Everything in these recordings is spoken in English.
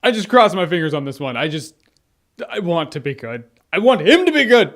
I just cross my fingers on this one. I want to be good. I want him to be good.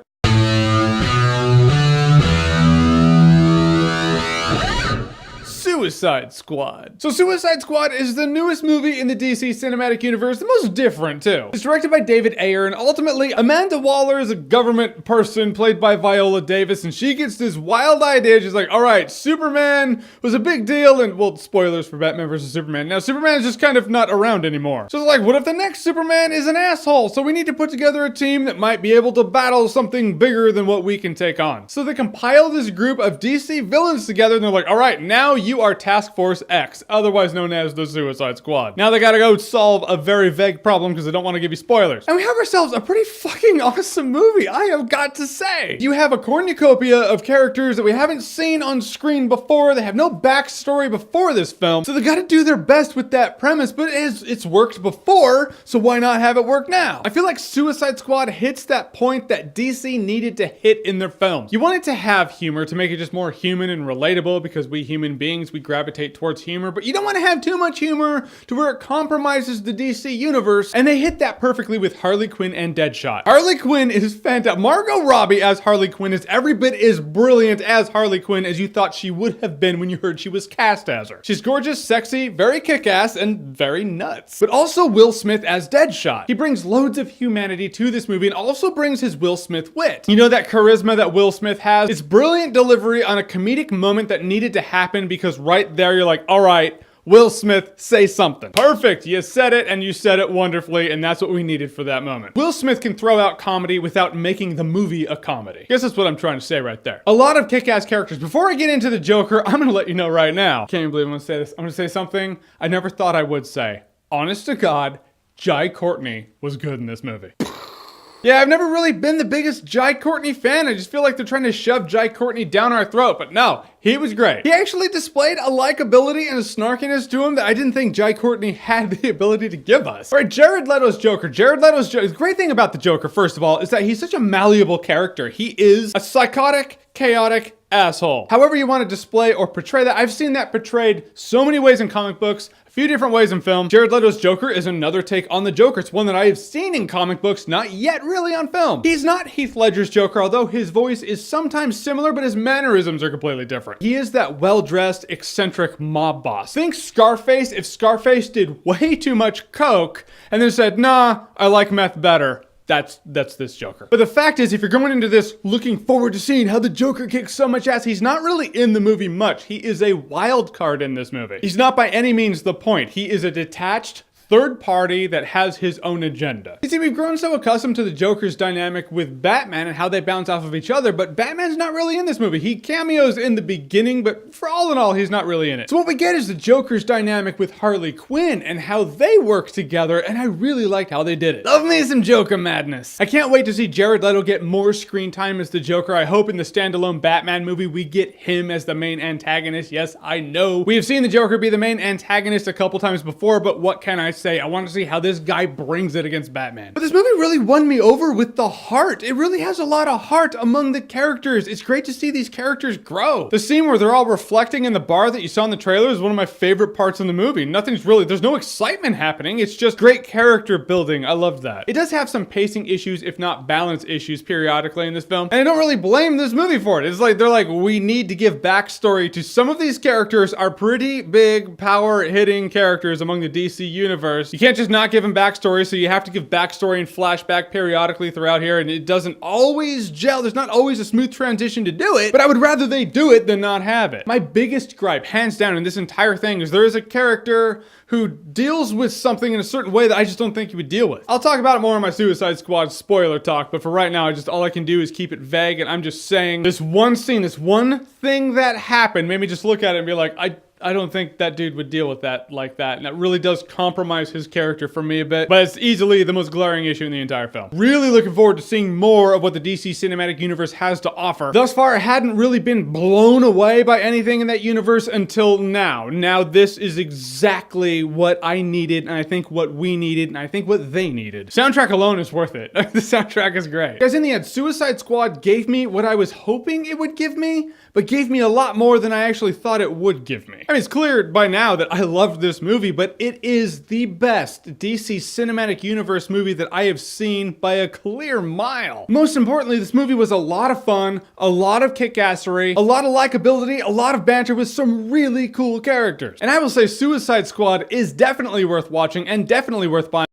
Suicide Squad. So Suicide Squad is the newest movie in the DC cinematic universe, the most different too. It's directed by David Ayer, and ultimately Amanda Waller is a government person played by Viola Davis, and she gets this wild idea. She's like, all right, Superman was a big deal, and well, spoilers for Batman vs. Superman. Now Superman is just kind of not around anymore. So it's like, what if the next Superman is an asshole? So we need to put together a team that might be able to battle something bigger than what we can take on. So they compile this group of DC villains together, and they're like, all right, now you are Task Force X, otherwise known as the Suicide Squad. Now they gotta go solve a very vague problem because they don't want to give you spoilers. And we have ourselves a pretty fucking awesome movie, I have got to say. You have a cornucopia of characters that we haven't seen on screen before. They have no backstory before this film, so they gotta do their best with that premise, but it's worked before, so why not have it work now? I feel like Suicide Squad hits that point that DC needed to hit in their films. You want it to have humor to make it just more human and relatable, because we human beings, we gravitate towards humor, but you don't want to have too much humor to where it compromises the DC universe, and they hit that perfectly with Harley Quinn and Deadshot. Harley Quinn is fantastic. Margot Robbie as Harley Quinn is every bit as brilliant as Harley Quinn as you thought she would have been when you heard she was cast as her. She's gorgeous, sexy, very kick-ass, and very nuts. But also Will Smith as Deadshot. He brings loads of humanity to this movie and also brings his Will Smith wit. You know that charisma that Will Smith has? It's brilliant delivery on a comedic moment that needed to happen, because right there you're like, all right, Will Smith, say something. Perfect, you said it, and you said it wonderfully, and that's what we needed for that moment. Will Smith can throw out comedy without making the movie a comedy. I guess that's what I'm trying to say right there. A lot of kick-ass characters. Before I get into the Joker, I'm gonna let you know right now. Can't even believe I'm gonna say this. I'm gonna say something I never thought I would say. Honest to God, Jai Courtney was good in this movie. Yeah, I've never really been the biggest Jai Courtney fan. I just feel like they're trying to shove Jai Courtney down our throat, but no, he was great. He actually displayed a likability and a snarkiness to him that I didn't think Jai Courtney had the ability to give us. All right, Jared Leto's Joker. The great thing about the Joker, first of all, is that he's such a malleable character. He is a psychotic, chaotic asshole. However you want to display or portray that, I've seen that portrayed so many ways in comic books, a few different ways in film. Jared Leto's Joker is another take on the Joker. It's one that I have seen in comic books, not yet really on film. He's not Heath Ledger's Joker, although his voice is sometimes similar, but his mannerisms are completely different. He is that well-dressed, eccentric mob boss. Think Scarface if Scarface did way too much coke and then said, nah, I like meth better. That's this Joker. But the fact is, if you're going into this looking forward to seeing how the Joker kicks so much ass, he's not really in the movie much. He is a wild card in this movie. He's not by any means the point. He is a detached third party that has his own agenda. You see, we've grown so accustomed to the Joker's dynamic with Batman and how they bounce off of each other, but Batman's not really in this movie. He cameos in the beginning, but for all in all, he's not really in it. So what we get is the Joker's dynamic with Harley Quinn and how they work together, and I really liked how they did it. Love me some Joker madness. I can't wait to see Jared Leto get more screen time as the Joker. I hope in the standalone Batman movie we get him as the main antagonist. Yes, I know we have seen the Joker be the main antagonist a couple times before, but what can I say? I want to see how this guy brings it against Batman. But this movie really won me over with the heart. It really has a lot of heart among the characters. It's great to see these characters grow. The scene where they're all reflecting in the bar that you saw in the trailer is one of my favorite parts in the movie. There's no excitement happening. It's just great character building. I loved that. It does have some pacing issues, if not balance issues, periodically in this film. And I don't really blame this movie for it. It's like, they're like, we need to give backstory to some of these characters are pretty big, power-hitting characters among the DC universe. You can't just not give them backstory, so you have to give backstory and flashback periodically throughout here, and it doesn't always gel. There's not always a smooth transition to do it, but I would rather they do it than not have it. My biggest gripe, hands down, in this entire thing is there is a character who deals with something in a certain way that I just don't think you would deal with. I'll talk about it more in my Suicide Squad spoiler talk, but for right now, all I can do is keep it vague, and I'm just saying this one scene, this one thing that happened made me just look at it and be like, I don't think that dude would deal with that like that, and that really does compromise his character for me a bit, but it's easily the most glaring issue in the entire film. Really looking forward to seeing more of what the DC Cinematic Universe has to offer. Thus far, I hadn't really been blown away by anything in that universe until now. Now this is exactly what I needed, and I think what we needed, and I think what they needed. Soundtrack alone is worth it. The soundtrack is great. Guys, in the end, Suicide Squad gave me what I was hoping it would give me, but gave me a lot more than I actually thought it would give me. I It's clear by now that I loved this movie, but it is the best DC Cinematic Universe movie that I have seen by a clear mile. Most importantly, this movie was a lot of fun, a lot of kick-assery, a lot of likability, a lot of banter with some really cool characters. And I will say Suicide Squad is definitely worth watching and definitely worth buying.